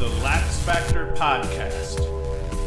the LaxFactor podcast.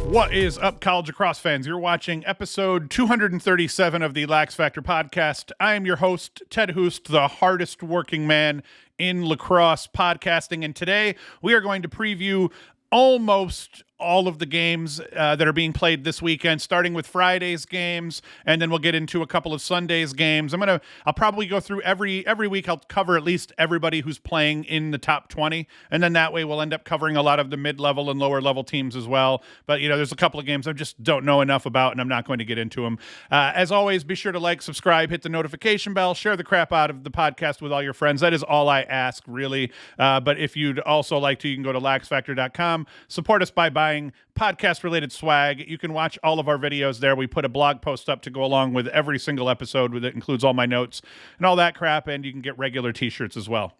What is up, college lacrosse fans? You're watching episode 237 of the LaxFactor podcast. I am your host, Ted Hoost, the hardest working man in lacrosse podcasting, and today we are going to preview almost all of the games that are being played this weekend, starting with Friday's games, and then we'll get into a couple of Sunday's games. I'll probably go through every week. I'll cover at least everybody who's playing in the top 20, and then that way we'll end up covering a lot of the mid-level and lower-level teams as well. But, there's a couple of games I just don't know enough about, and I'm not going to get into them. As always, be sure to like, subscribe, hit the notification bell, share the crap out of the podcast with all your friends. That is all I ask, really. But if you'd also like to, you can go to LaxFactor.com, support us by buying podcast-related swag. You can watch all of our videos there. We put a blog post up to go along with every single episode. It includes all my notes and all that crap, and you can get regular t-shirts as well.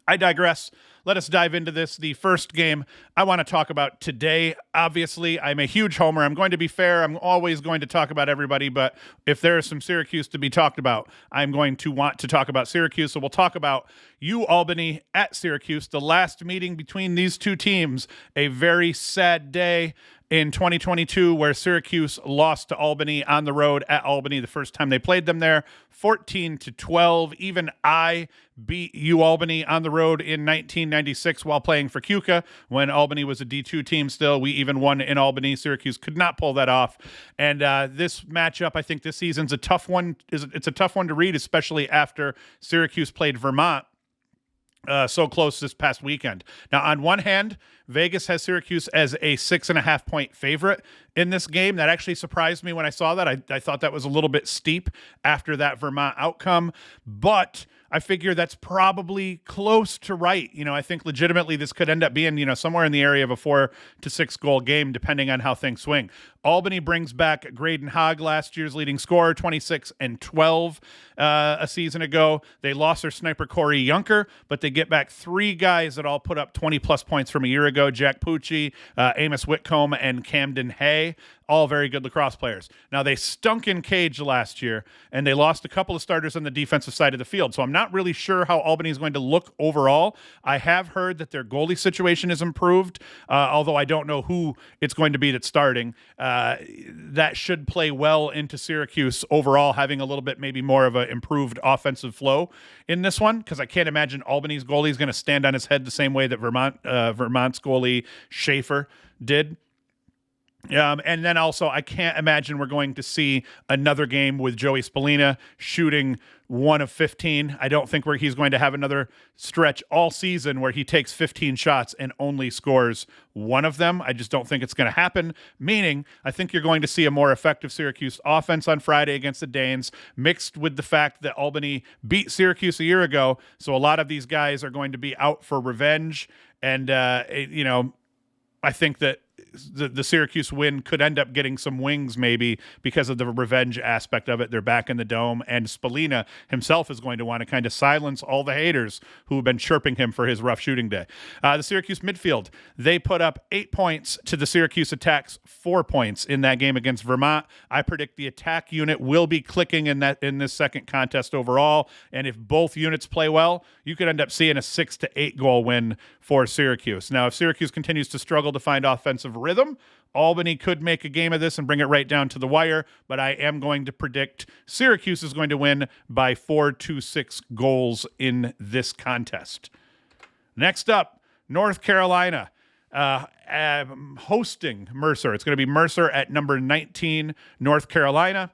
I digress. Let us dive into this. The first game I want to talk about today, obviously, I'm a huge homer. I'm going to be fair. I'm always going to talk about everybody, but if there is some Syracuse to be talked about, I'm going to want to talk about Syracuse. So we'll talk about UAlbany at Syracuse, the last meeting between these two teams, a very sad day in 2022 where Syracuse lost to Albany on the road at Albany the first time they played them there, 14-12. Even I beat UAlbany on the road in 1996 while playing for Cuca when Albany was a D2 team still. We even won in Albany. Syracuse could not pull that off. And this matchup, I think this season's a tough one. It's a tough one to read, especially after Syracuse played Vermont so close this past weekend. Now, on one hand, Vegas has Syracuse as a 6.5 point favorite in this game. That actually surprised me when I saw that. I thought that was a little bit steep after that Vermont outcome, but I figure that's probably close to right. I think legitimately this could end up being, somewhere in the area of a 4 to 6 goal game, depending on how things swing. Albany brings back Graydon Hogg, last year's leading scorer, 26 and 12 a season ago. They lost their sniper Corey Yunker, but they get back 3 guys that all put up 20 plus points from a year ago: Jack Pucci, Amos Whitcomb, and Camden Hay. All very good lacrosse players. Now, they stunk in cage last year, and they lost a couple of starters on the defensive side of the field. So I'm not really sure how Albany is going to look overall. I have heard that their goalie situation is improved, although I don't know who it's going to be that's starting. That should play well into Syracuse overall, having a little bit maybe more of an improved offensive flow in this one, because I can't imagine Albany's goalie is going to stand on his head the same way that Vermont's goalie Schaefer did. And then also, I can't imagine we're going to see another game with Joey Spallina shooting 1 of 15. I don't think he's going to have another stretch all season where he takes 15 shots and only scores 1 of them. I just don't think it's going to happen, meaning I think you're going to see a more effective Syracuse offense on Friday against the Danes, mixed with the fact that Albany beat Syracuse a year ago. So a lot of these guys are going to be out for revenge. And, I think that the Syracuse win could end up getting some wings maybe because of the revenge aspect of it. They're back in the dome, and Spallina himself is going to want to kind of silence all the haters who have been chirping him for his rough shooting day. The Syracuse midfield, they put up 8 points to the Syracuse attack's 4 points in that game against Vermont. I predict the attack unit will be clicking in this second contest overall, and if both units play well, you could end up seeing a 6 to 8 goal win for Syracuse. Now, if Syracuse continues to struggle to find offensive rhythm, Albany could make a game of this and bring it right down to the wire, but I am going to predict Syracuse is going to win by 4 to 6 goals in this contest. Next up, North Carolina hosting Mercer. It's going to be Mercer at number 19, North Carolina.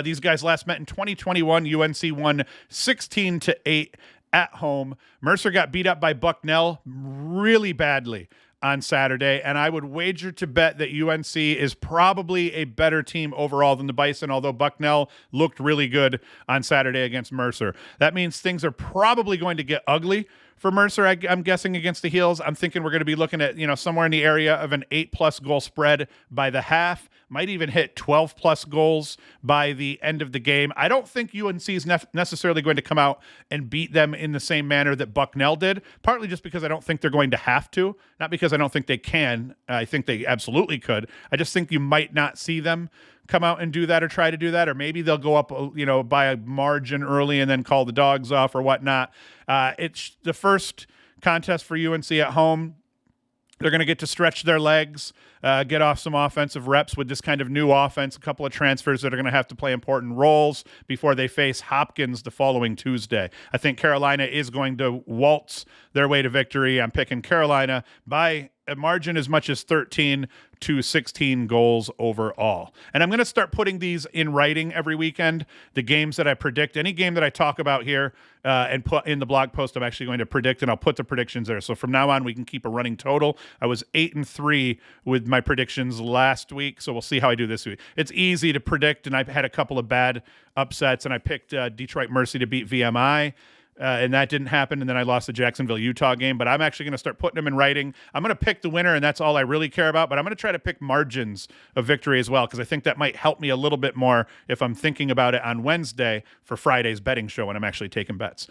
These guys last met in 2021. UNC won 16-8 at home. Mercer got beat up by Bucknell really badly on Saturday, and I would wager to bet that UNC is probably a better team overall than the Bison, although Bucknell looked really good on Saturday against Mercer. That means things are probably going to get ugly for Mercer, I'm guessing, against the Heels. I'm thinking we're going to be looking at, somewhere in the area of an 8+ goal spread by the half, might even hit 12+ goals by the end of the game. I don't think UNC is necessarily going to come out and beat them in the same manner that Bucknell did, partly just because I don't think they're going to have to, not because I don't think they can. I think they absolutely could. I just think you might not see them come out and do that or try to do that, or maybe they'll go up, by a margin early and then call the dogs off or whatnot. It's the first contest for UNC at home. They're going to get to stretch their legs, get off some offensive reps with this kind of new offense, a couple of transfers that are going to have to play important roles before they face Hopkins the following Tuesday. I think Carolina is going to waltz their way to victory. I'm picking Carolina by a margin as much as 13 to 16 goals overall. And I'm going to start putting these in writing every weekend. The games that I predict, any game that I talk about here and put in the blog post, I'm actually going to predict, and I'll put the predictions there. So from now on, we can keep a running total. I was 8-3 with my predictions last week, so we'll see how I do this week. It's easy to predict, and I've had a couple of bad upsets, and I picked Detroit Mercy to beat VMI. And that didn't happen, and then I lost the Jacksonville-Utah game. But I'm actually going to start putting them in writing. I'm going to pick the winner, and that's all I really care about. But I'm going to try to pick margins of victory as well, because I think that might help me a little bit more if I'm thinking about it on Wednesday for Friday's betting show when I'm actually taking bets.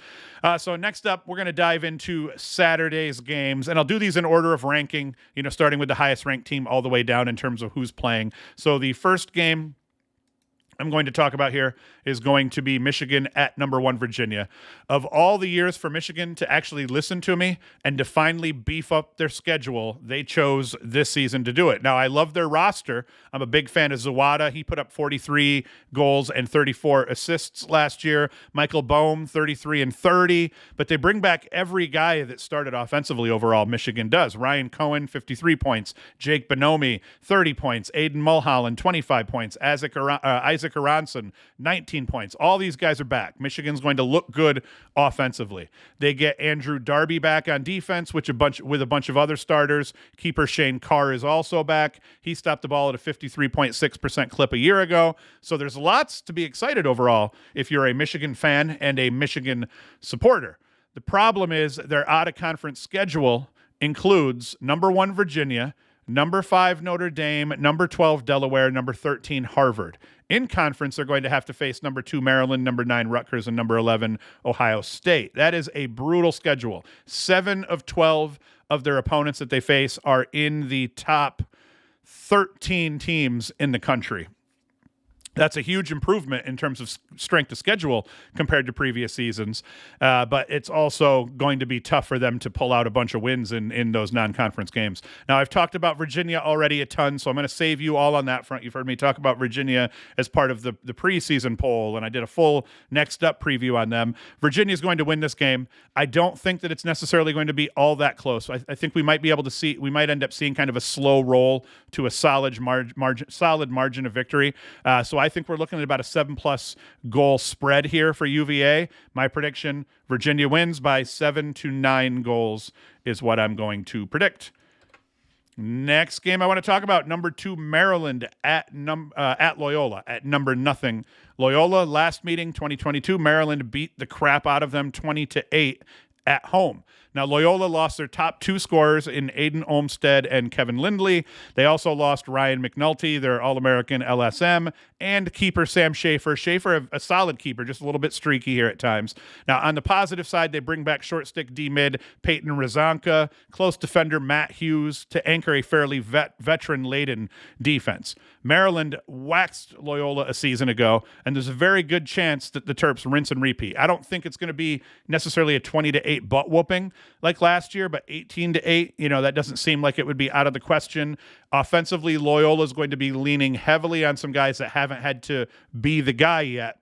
So next up, we're going to dive into Saturday's games, and I'll do these in order of ranking, starting with the highest-ranked team all the way down in terms of who's playing. So the first game I'm going to talk about here is going to be Michigan at number 1 Virginia. Of all the years for Michigan to actually listen to me and to finally beef up their schedule, they chose this season to do it. Now, I love their roster. I'm a big fan of Zawada. He put up 43 goals and 34 assists last year. Michael Boehm, 33 and 30. But they bring back every guy that started offensively overall. Michigan does. Ryan Cohen, 53 points. Jake Bonomi, 30 points. Aiden Mulholland, 25 points. Isaac Aronson, 19 points. All these guys are back. Michigan's going to look good offensively. They get Andrew Darby back on defense, with a bunch of other starters. Keeper Shane Carr is also back. He stopped the ball at a 53.6% clip a year ago. So there's lots to be excited overall if you're a Michigan fan and a Michigan supporter. The problem is their out-of-conference schedule includes number 1 Virginia, number 5 Notre Dame, number 12 Delaware, number 13 Harvard. In conference, they're going to have to face number 2 Maryland, number 9 Rutgers, and number 11 Ohio State. That is a brutal schedule. 7 of 12 of their opponents that they face are in the top 13 teams in the country. That's a huge improvement in terms of strength of schedule compared to previous seasons. But it's also going to be tough for them to pull out a bunch of wins in those non-conference games. Now, I've talked about Virginia already a ton, so I'm going to save you all on that front. You've heard me talk about Virginia as part of the preseason poll, and I did a full next up preview on them. Virginia's going to win this game. I don't think that it's necessarily going to be all that close. I think we might end up seeing kind of a slow roll to a solid margin of victory. So I think we're looking at about a 7+ goal spread here for UVA. My prediction, Virginia wins by 7 to 9 goals is what I'm going to predict. Next game I want to talk about, number 2 Maryland at Loyola at number 0. Loyola, last meeting 2022, Maryland beat the crap out of them 20-8 at home. Now, Loyola lost their top 2 scorers in Aiden Olmstead and Kevin Lindley. They also lost Ryan McNulty, their All-American LSM, and keeper Sam Schaefer. Schaefer, a solid keeper, just a little bit streaky here at times. Now, on the positive side, they bring back short stick D-mid Peyton Razanka, close defender Matt Hughes to anchor a fairly veteran-laden defense. Maryland waxed Loyola a season ago, and there's a very good chance that the Terps rinse and repeat. I don't think it's going to be necessarily a 20-8 butt whooping like last year, but 18-8, that doesn't seem like it would be out of the question. Offensively, Loyola is going to be leaning heavily on some guys that haven't had to be the guy yet.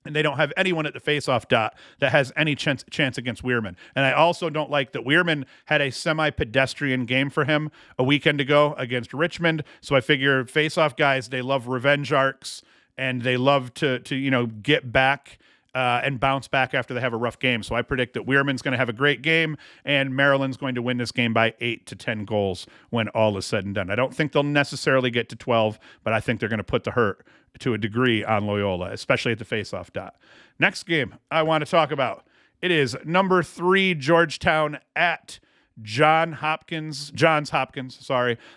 And they don't have anyone at the faceoff dot that has any chance against Weirman. And I also don't like that Weirman had a semi-pedestrian game for him a weekend ago against Richmond. So I figure faceoff guys, they love revenge arcs, and they love to get back and bounce back after they have a rough game. So I predict that Weirman's going to have a great game, and Maryland's going to win this game by 8 to 10 goals when all is said and done. I don't think they'll necessarily get to 12, but I think they're going to put the hurt to a degree on Loyola, especially at the faceoff dot. Next game I want to talk about, it is number 3 Georgetown at Johns Hopkins.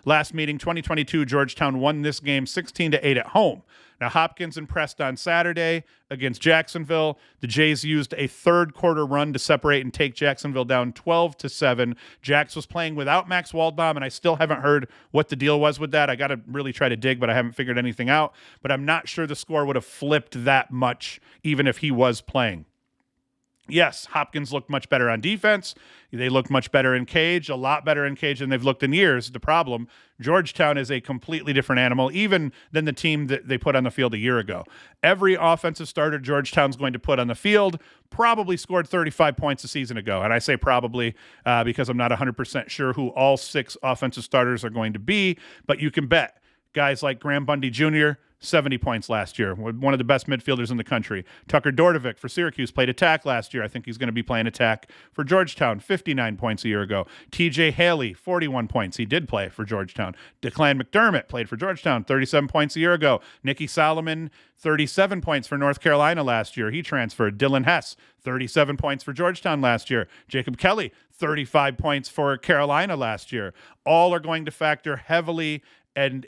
Last meeting 2022, Georgetown won this game 16-8 at home. Now, Hopkins impressed on Saturday against Jacksonville. The Jays used a third quarter run to separate and take Jacksonville down 12-7. Jax was playing without Max Waldbaum, and I still haven't heard what the deal was with that. I got to really try to dig, but I haven't figured anything out. But I'm not sure the score would have flipped that much, even if he was playing. Yes, Hopkins looked much better on defense. They looked much better in cage, a lot better in cage than they've looked in years. The problem, Georgetown is a completely different animal, even than the team that they put on the field a year ago. Every offensive starter Georgetown's going to put on the field probably scored 35 points a season ago. And I say probably because I'm not 100% sure who all 6 offensive starters are going to be, but you can bet guys like Graham Bundy Jr., 70 points last year, one of the best midfielders in the country. Tucker Dordevic for Syracuse played attack last year. I think he's going to be playing attack for Georgetown, 59 points a year ago. TJ Haley, 41 points. He did play for Georgetown. Declan McDermott played for Georgetown, 37 points a year ago. Nicky Solomon, 37 points for North Carolina last year. He transferred. Dylan Hess, 37 points for Georgetown last year. Jacob Kelly, 35 points for Carolina last year. All are going to factor heavily, and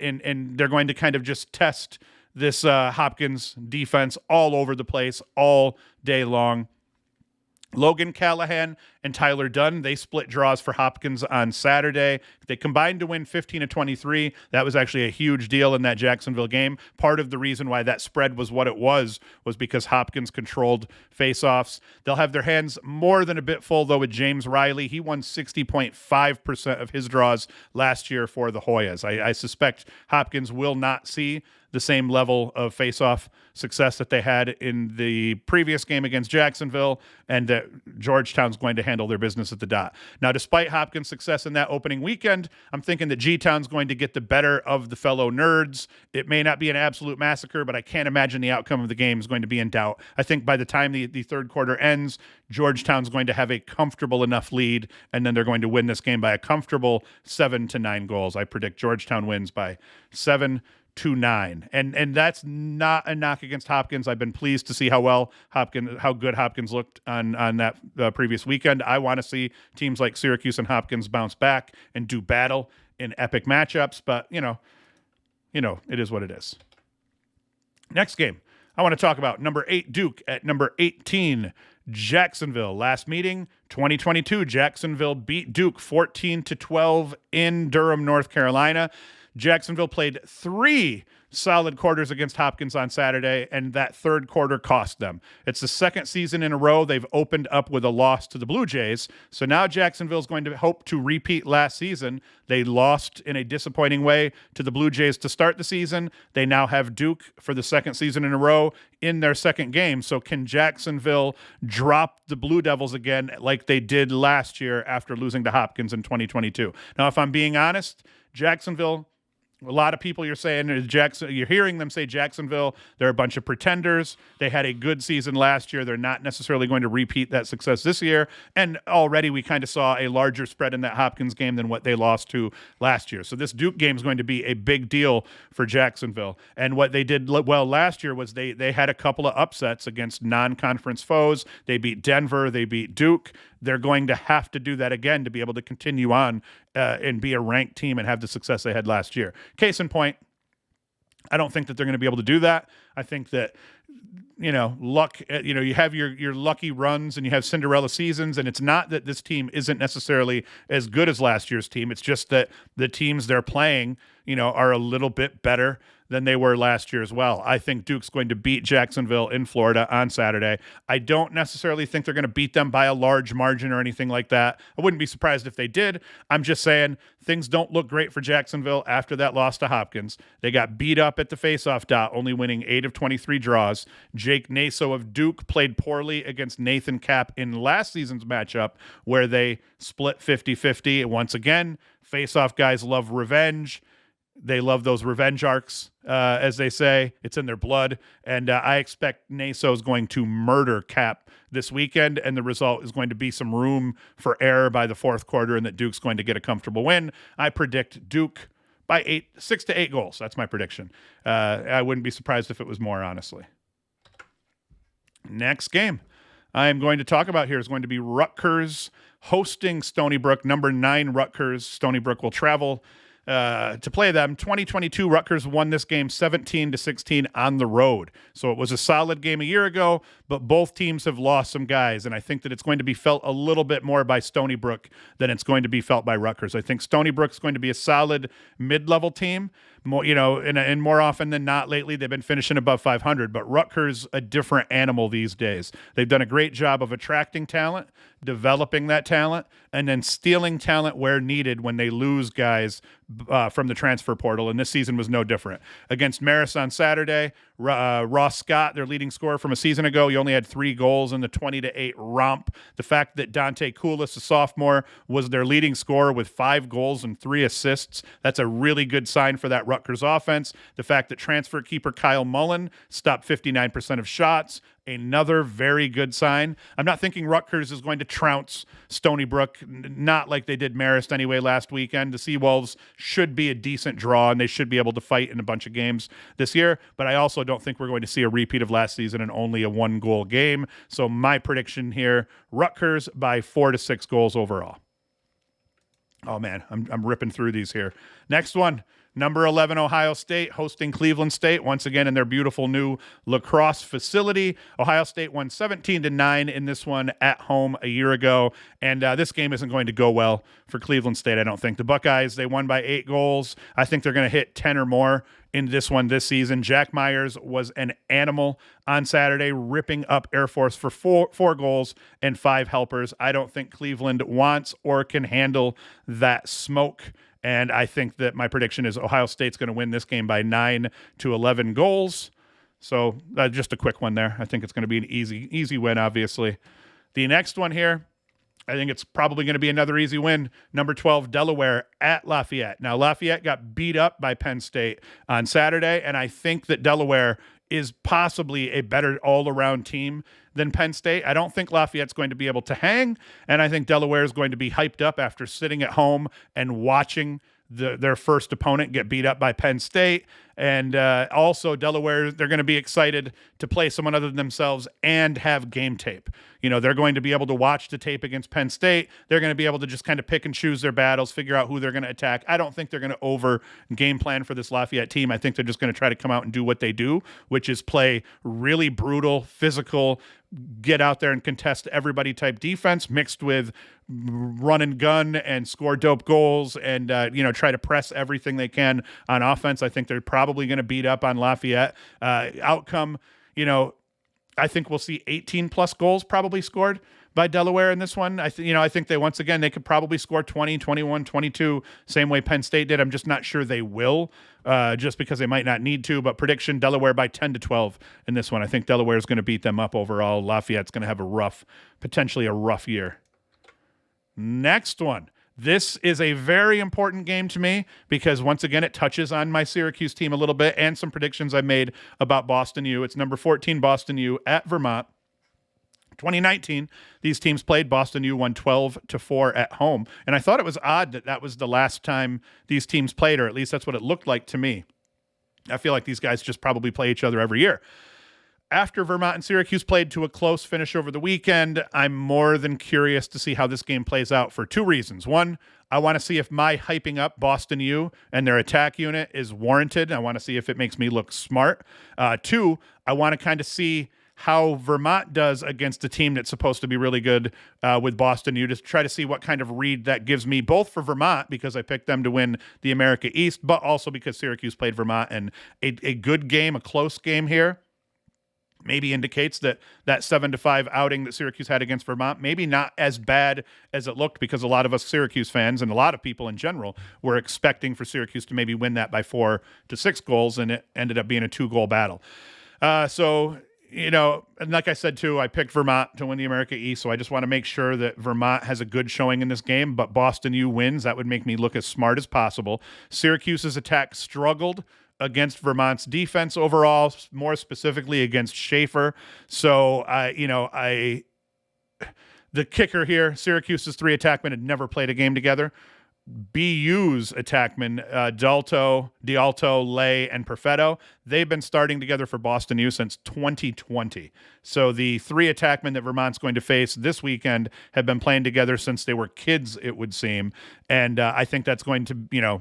they're going to kind of just test this Hopkins defense all over the place all day long. Logan Callahan and Tyler Dunn, they split draws for Hopkins on Saturday. They combined to win 15-23. That was actually a huge deal in that Jacksonville game. Part of the reason why that spread was what it was because Hopkins controlled faceoffs. They'll have their hands more than a bit full, though, with James Riley. He won 60.5% of his draws last year for the Hoyas. I suspect Hopkins will not see the same level of faceoff success that they had in the previous game against Jacksonville, and that Georgetown's going to handle their business at the dot. Now, despite Hopkins' success in that opening weekend, I'm thinking that G-Town's going to get the better of the fellow nerds. It may not be an absolute massacre, but I can't imagine the outcome of the game is going to be in doubt. I think by the time the third quarter ends, Georgetown's going to have a comfortable enough lead, and then they're going to win this game by a comfortable 7-9 goals. I predict Georgetown wins by 7-9. And that's not a knock against Hopkins. I've been pleased to see how good Hopkins looked on that previous weekend. I want to see teams like Syracuse and Hopkins bounce back and do battle in epic matchups, but you know, it is what it is. Next game, I want to talk about number 8 Duke at number 18 Jacksonville. Last meeting, 2022, Jacksonville beat Duke 14-12 in Durham, North Carolina. Jacksonville played 3 solid quarters against Hopkins on Saturday, and that third quarter cost them. It's the second season in a row they've opened up with a loss to the Blue Jays. So now Jacksonville's going to hope to repeat last season. They lost in a disappointing way to the Blue Jays to start the season. They now have Duke for the second season in a row in their second game. So can Jacksonville drop the Blue Devils again like they did last year after losing to Hopkins in 2022? Now, if I'm being honest, Jacksonville, a lot of people you're hearing them say Jacksonville, they're a bunch of pretenders. They had a good season last year. They're not necessarily going to repeat that success this year. And already we kind of saw a larger spread in that Hopkins game than what they lost to last year. So this Duke game is going to be a big deal for Jacksonville. And what they did well last year was they had a couple of upsets against non-conference foes. They beat Denver. They beat Duke. They're going to have to do that again to be able to continue on and be a ranked team and have the success they had last year. Case in point, I don't think that they're going to be able to do that. I think that, luck, you have your lucky runs and you have Cinderella seasons, and it's not that this team isn't necessarily as good as last year's team. It's just that the teams they're playing, are a little bit better than they were last year as well. I think Duke's going to beat Jacksonville in Florida on Saturday. I don't necessarily think they're going to beat them by a large margin or anything like that. I wouldn't be surprised if they did. I'm just saying things don't look great for Jacksonville after that loss to Hopkins. They got beat up at the faceoff dot, only winning 8 of 23 draws. Jake Naso of Duke played poorly against Nathan Kapp in last season's matchup where they split 50-50. Once again, faceoff guys love revenge. They love those revenge arcs, as they say. It's in their blood. And I expect Naso is going to murder Cap this weekend, and the result is going to be some room for error by the fourth quarter, and that Duke's going to get a comfortable win. I predict Duke by 6 to 8 goals. That's my prediction. I wouldn't be surprised if it was more, honestly. Next game I am going to talk about here is going to be Rutgers hosting Stony Brook. Number 9 Rutgers. Stony Brook will travel to play them. 2022, Rutgers won this game 17-16 on the road. So it was a solid game a year ago, but both teams have lost some guys, and I think that it's going to be felt a little bit more by Stony Brook than it's going to be felt by Rutgers. I think Stony Brook's going to be a solid mid-level team. More, and more often than not lately, they've been finishing above 500, but Rutgers a different animal these days. They've done a great job of attracting talent, developing that talent, and then stealing talent where needed when they lose guys from the transfer portal, and this season was no different. Against Mercer on Saturday, Ross Scott, their leading scorer from a season ago, he only had 3 goals in the 20-8 romp. The fact that Dante Koulis, a sophomore, was their leading scorer with 5 goals and 3 assists, that's a really good sign for that Rutgers offense. The fact that transfer keeper Kyle Mullen stopped 59% of shots, another very good sign. I'm not thinking Rutgers is going to trounce Stony Brook, not like they did Marist anyway last weekend. The Seawolves should be a decent draw, and they should be able to fight in a bunch of games this year, but I also don't think we're going to see a repeat of last season and only a 1-goal game. So my prediction here, Rutgers by 4 to 6 goals overall. Oh man, I'm ripping through these here. Next one. Number 11, Ohio State, hosting Cleveland State, once again in their beautiful new Lacrosse facility. Ohio State won 17-9 in this one at home a year ago, and this game isn't going to go well for Cleveland State, I don't think. The Buckeyes, they won by 8 goals. I think they're going to hit 10 or more in this one this season. Jack Myers was an animal on Saturday, ripping up Air Force for four goals and 5 helpers. I don't think Cleveland wants or can handle that smoke. And I think that my prediction is Ohio State's going to win this game by 9 to 11 goals. So just a quick one there. I think it's going to be an easy win, obviously. The next one here, I think it's probably going to be another easy win. Number 12, Delaware at Lafayette. Now, Lafayette got beat up by Penn State on Saturday, and I think that Delaware is possibly a better all-around team than Penn State. I don't think Lafayette's going to be able to hang, and I think Delaware is going to be hyped up after sitting at home and watching their first opponent get beat up by Penn State. And also Delaware, they're going to be excited to play someone other than themselves and have game tape. They're going to be able to watch the tape against Penn State. They're going to be able to just kind of pick and choose their battles, figure out who they're going to attack. I don't think they're going to over game plan for this Lafayette team. I think they're just going to try to come out and do what they do, which is play really brutal, physical, get out there and contest everybody type defense mixed with run and gun and score dope goals and, try to press everything they can on offense. I think they're probably going to beat up on Lafayette. Outcome, I think we'll see 18 plus goals probably scored by Delaware in this one. I think they could probably score 20, 21, 22, same way Penn State did. I'm just not sure they will, just because they might not need to, but prediction Delaware by 10 to 12 in this one. I think Delaware is going to beat them up overall. Lafayette's going to have potentially a rough year. Next one. This is a very important game to me because, once again, it touches on my Syracuse team a little bit and some predictions I made about Boston U. It's number 14 Boston U at Vermont. 2019, these teams played. Boston U won 12-4 at home. And I thought it was odd that was the last time these teams played, or at least that's what it looked like to me. I feel like these guys just probably play each other every year. After Vermont and Syracuse played to a close finish over the weekend, I'm more than curious to see how this game plays out for 2 reasons. One, I want to see if my hyping up Boston U and their attack unit is warranted. I want to see if it makes me look smart. 2, I want to kind of see how Vermont does against a team that's supposed to be really good with Boston U, to try to see what kind of read that gives me, both for Vermont, because I picked them to win the America East, but also because Syracuse played Vermont, and a good game, a close game here, maybe indicates that 7-5 outing that Syracuse had against Vermont, maybe not as bad as it looked, because a lot of us Syracuse fans and a lot of people in general were expecting for Syracuse to maybe win that by 4 to 6 goals, and it ended up being a 2-goal battle. And like I said, too, I picked Vermont to win the America East, so I just want to make sure that Vermont has a good showing in this game, but Boston U wins. That would make me look as smart as possible. Syracuse's attack struggled against Vermont's defense overall, more specifically against Schaefer. So, the kicker here, Syracuse's 3 attackmen had never played a game together. BU's attackmen, D'Alto, Lay, and Perfetto, they've been starting together for Boston U since 2020. So the 3 attackmen that Vermont's going to face this weekend have been playing together since they were kids, it would seem. And I think that's going to,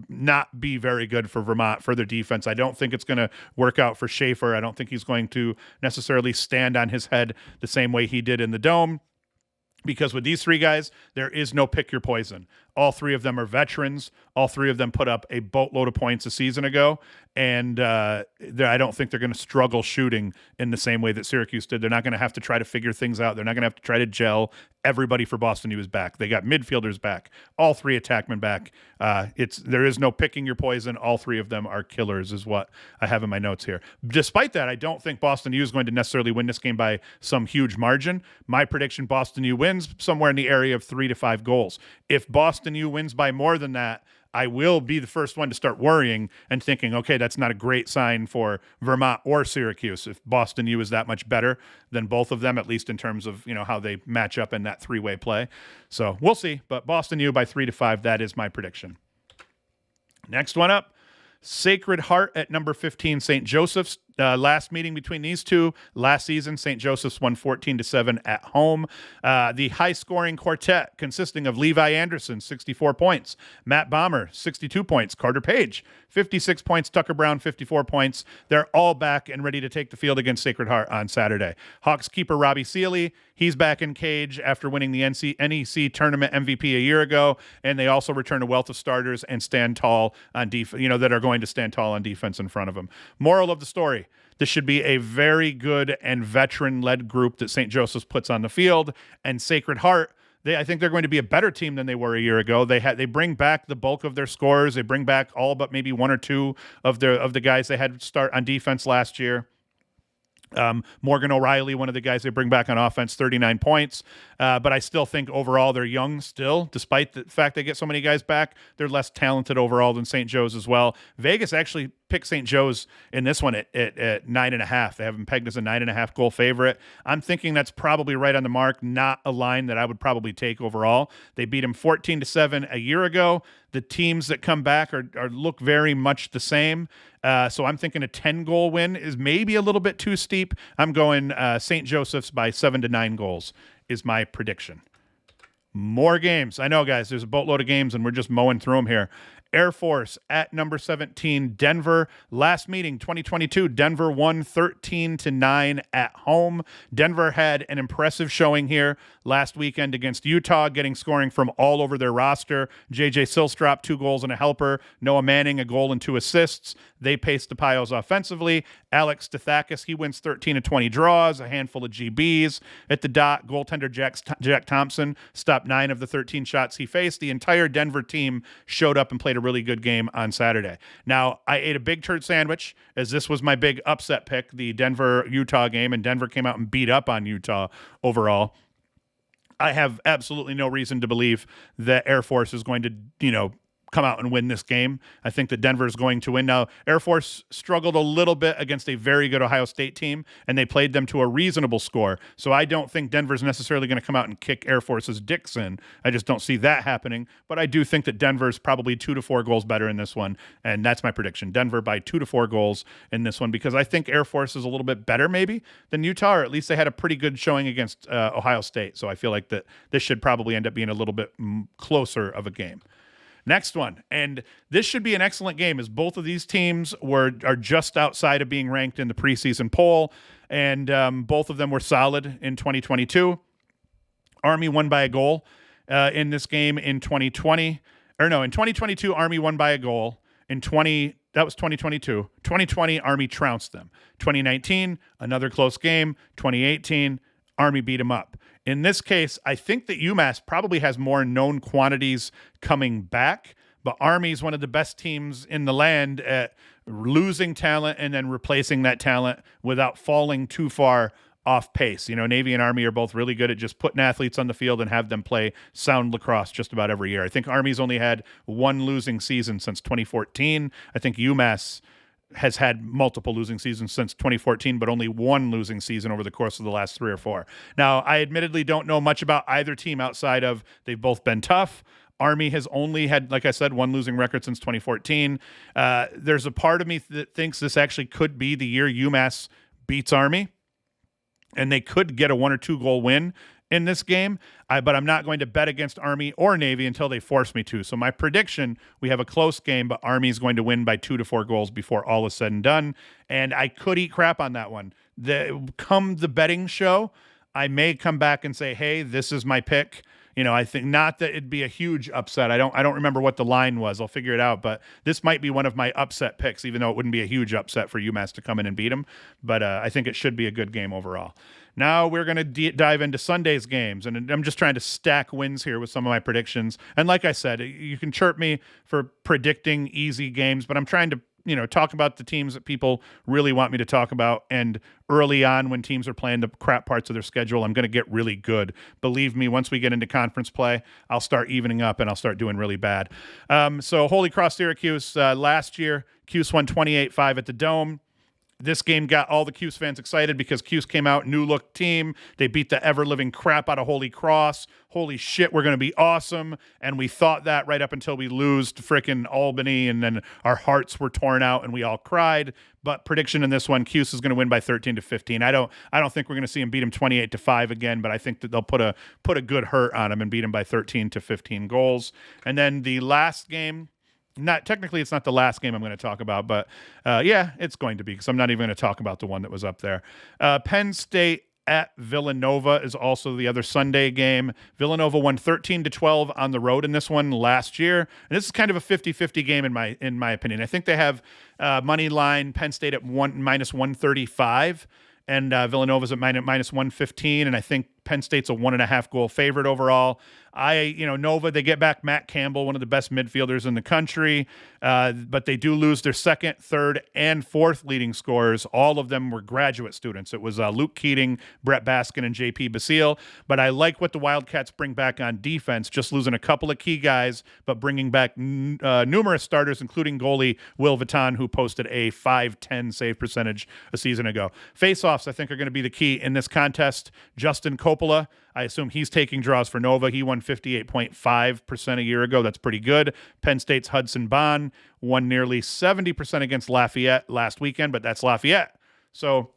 not be very good for Vermont for their defense. I don't think it's going to work out for Schaefer. I don't think he's going to necessarily stand on his head the same way he did in the Dome. Because with these three guys, there is no pick your poison. All three of them are veterans. All three of them put up a boatload of points a season ago. And I don't think they're going to struggle shooting in the same way that Syracuse did. They're not going to have to try to figure things out. They're not going to have to try to gel. Everybody for Boston U is back. They got midfielders back. All three attackmen back. There is no picking your poison. All three of them are killers is what I have in my notes here. Despite that, I don't think Boston U is going to necessarily win this game by some huge margin. My prediction, Boston U wins somewhere in the area of 3 to 5 goals. If Boston U wins by more than that, I will be the first one to start worrying and thinking, okay, that's not a great sign for Vermont or Syracuse if Boston U is that much better than both of them, at least in terms of, how they match up in that three-way play. So we'll see, but Boston U by 3 to 5, that is my prediction. Next one up, Sacred Heart at number 15, St. Joseph's. Last meeting between these two last season, St. Joseph's won 14-7 at home. The high-scoring quartet consisting of Levi Anderson, 64 points, Matt Bomber, 62 points, Carter Page, 56 points, Tucker Brown, 54 points. They're all back and ready to take the field against Sacred Heart on Saturday. Hawks keeper Robbie Seeley, he's back in cage after winning the NEC tournament MVP a year ago, and they also return a wealth of starters and stand tall on defense, that are going to stand tall on defense in front of them. Moral of the story: this should be a very good and veteran-led group that St. Joseph's puts on the field, and Sacred Heart, I think they're going to be a better team than they were a year ago. They bring back the bulk of their scorers. They bring back all but maybe one or two of the guys they had start on defense last year. Morgan O'Reilly, one of the guys they bring back on offense, 39 points. But I still think overall they're young still, despite the fact they get so many guys back. They're less talented overall than St. Joe's as well. Vegas actually picked St. Joe's in this one at 9.5. They have them pegged as a 9.5 goal favorite. I'm thinking that's probably right on the mark, not a line that I would probably take overall. They beat them 14-7 a year ago. The teams that come back look very much the same. So I'm thinking a 10-goal win is maybe a little bit too steep. I'm going St. Joseph's by 7 to 9 goals is my prediction. More games. I know, guys, there's a boatload of games, and we're just mowing through them here. Air Force at number 17, Denver. Last meeting, 2022, Denver won 13-9 at home. Denver had an impressive showing here last weekend against Utah, getting scoring from all over their roster. J.J. Silstrop, 2 goals and a helper. Noah Manning, a goal and 2 assists. They paced the Pios offensively. Alex Stathakis, he wins 13-20 draws, a handful of GBs. At the dot, goaltender Jack Thompson stopped 9 of the 13 shots he faced. The entire Denver team showed up and played a really good game on Saturday. Now, I ate a big turd sandwich as this was my big upset pick, the Denver-Utah game, and Denver came out and beat up on Utah overall. I have absolutely no reason to believe that Air Force is going to, come out and win this game. I think that Denver is going to win. Now, Air Force struggled a little bit against a very good Ohio State team, and they played them to a reasonable score. So I don't think Denver's necessarily going to come out and kick Air Force's dicks in. I just don't see that happening. But I do think that Denver's probably 2 to 4 goals better in this one, and that's my prediction. Denver by 2 to 4 goals in this one, because I think Air Force is a little bit better maybe than Utah, or at least they had a pretty good showing against Ohio State. So I feel like that this should probably end up being a little bit closer of a game. Next one, and this should be an excellent game as both of these teams are just outside of being ranked in the preseason poll, and both of them were solid in 2022. Army won by a goal in this game in 2020. In 2022, Army won by a goal. That was 2022. 2020, Army trounced them. 2019, another close game. 2018, Army beat them up. In this case, I think that UMass probably has more known quantities coming back, but Army is one of the best teams in the land at losing talent and then replacing that talent without falling too far off pace. Navy and Army are both really good at just putting athletes on the field and have them play sound lacrosse just about every year. I think Army's only had one losing season since 2014. I think UMass has had multiple losing seasons since 2014, but only one losing season over the course of the last 3 or 4. Now, I admittedly don't know much about either team outside of they've both been tough. Army has only had, like I said, one losing record since 2014. There's a part of me that thinks this actually could be the year UMass beats Army, and they could get a 1 or 2 goal win in this game, but I'm not going to bet against Army or Navy until they force me to. So my prediction, we have a close game, but Army is going to win by 2 to 4 goals before all is said and done. And I could eat crap on that one. Come the betting show, I may come back and say, hey, this is my pick. I think not that it'd be a huge upset. I don't remember what the line was. I'll figure it out. But this might be one of my upset picks, even though it wouldn't be a huge upset for UMass to come in and beat them. But I think it should be a good game overall. Now we're going to dive into Sunday's games, and I'm just trying to stack wins here with some of my predictions. And like I said, you can chirp me for predicting easy games, but I'm trying to talk about the teams that people really want me to talk about. And early on, when teams are playing the crap parts of their schedule, I'm going to get really good. Believe me, once we get into conference play, I'll start evening up and I'll start doing really bad. So Holy Cross Syracuse, last year, Cuse won 28-5 at the Dome. This game got all the Cuse fans excited because Cuse came out, new look team. They beat the ever-living crap out of Holy Cross. Holy shit, we're going to be awesome. And we thought that right up until we lose to frickin' Albany, and then our hearts were torn out and we all cried. But prediction in this one, Cuse is going to win by 13-15. I don't think we're going to see them beat them 28-5 again, but I think that they'll put a good hurt on them and beat them by 13-15 goals. And then the last game, it's not the last game I'm going to talk about, but yeah, it's going to be, because I'm not even going to talk about the one that was up there. Penn State at Villanova is also the other Sunday game. Villanova won 13-12 on the road in this one last year. And this is kind of a 50-50 game in my opinion. I think they have money line Penn State at minus 135, and Villanova's at minus 115, and I think Penn State's a 1.5 goal favorite overall. Nova, they get back Matt Campbell, one of the best midfielders in the country, but they do lose their second, third, and fourth leading scorers. All of them were graduate students. It was Luke Keating, Brett Baskin, and J.P. Basile. But I like what the Wildcats bring back on defense, just losing a couple of key guys, but bringing back numerous starters, including goalie Will Vuitton, who posted a .510 save percentage a season ago. Face-offs, I think, are going to be the key in this contest. Justin Coppola, I assume he's taking draws for Nova. He won 58.5% a year ago. That's pretty good. Penn State's Hudson Bond won nearly 70% against Lafayette last weekend, but that's Lafayette. So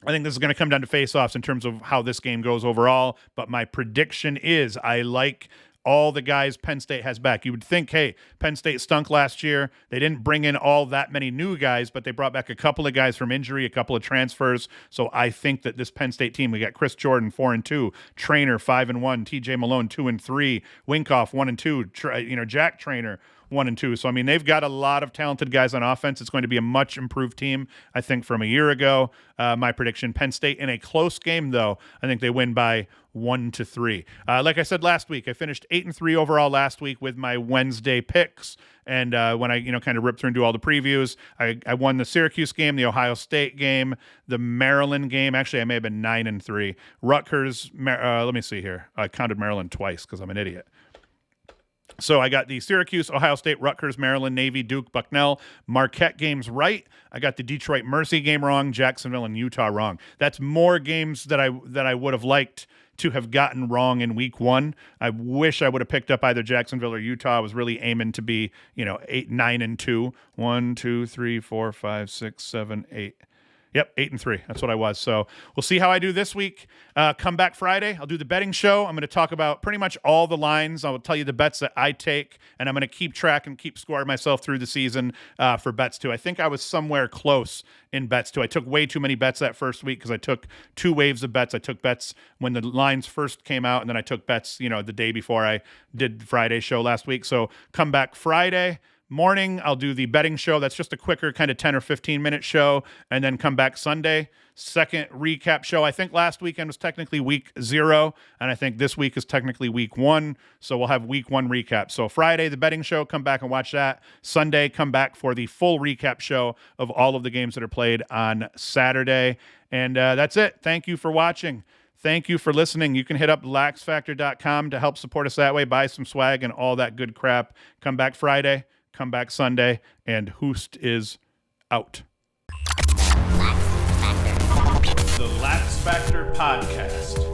I think this is going to come down to face-offs in terms of how this game goes overall. But my prediction is I like all the guys Penn State has back. You would think, hey, Penn State stunk last year. They didn't bring in all that many new guys, but they brought back a couple of guys from injury, a couple of transfers. So I think that this Penn State team, we got Chris Jordan 4-2, Trainer 5-1, TJ Malone 2-3, Winkoff 1-2, Jack Trainer 1-2. So, I mean, they've got a lot of talented guys on offense. It's going to be a much improved team, I think, from a year ago. My prediction, Penn State in a close game, though, I think they win by 1-3. Like I said last week, I finished 8-3 overall last week with my Wednesday picks. And when I, kind of rip through and do all the previews, I won the Syracuse game, the Ohio State game, the Maryland game. Actually, I may have been 9-3. Rutgers, let me see here. I counted Maryland twice because I'm an idiot. So I got the Syracuse, Ohio State, Rutgers, Maryland, Navy, Duke, Bucknell, Marquette games right. I got the Detroit Mercy game wrong, Jacksonville and Utah wrong. That's more games that I would have liked to have gotten wrong in week one. I wish I would have picked up either Jacksonville or Utah. I was really aiming to be, 9-2. 1, 2, 3, 4, 5, 6, 7, 8. Yep, 8-3. That's what I was. So we'll see how I do this week. Come back Friday. I'll do the betting show. I'm going to talk about pretty much all the lines. I will tell you the bets that I take, and I'm going to keep track and keep scoring myself through the season for bets too. I think I was somewhere close in bets too. I took way too many bets that first week because I took 2 waves of bets. I took bets when the lines first came out, and then I took bets, the day before I did the Friday show last week. So come back Friday morning, I'll do the betting show. That's just a quicker kind of 10 or 15 minute show, and then come back Sunday, second recap show. I think last weekend was technically week 0, and I think this week is technically week 1, so we'll have week 1 recap. So Friday, the betting show, come back and watch that. Sunday, come back for the full recap show of all of the games that are played on Saturday. And that's it. Thank you for watching. Thank you for listening. You can hit up LaxFactor.com to help support us that way, buy some swag and all that good crap. Come back Friday. Come back Sunday, and Hoost is out. The Lax Factor Podcast.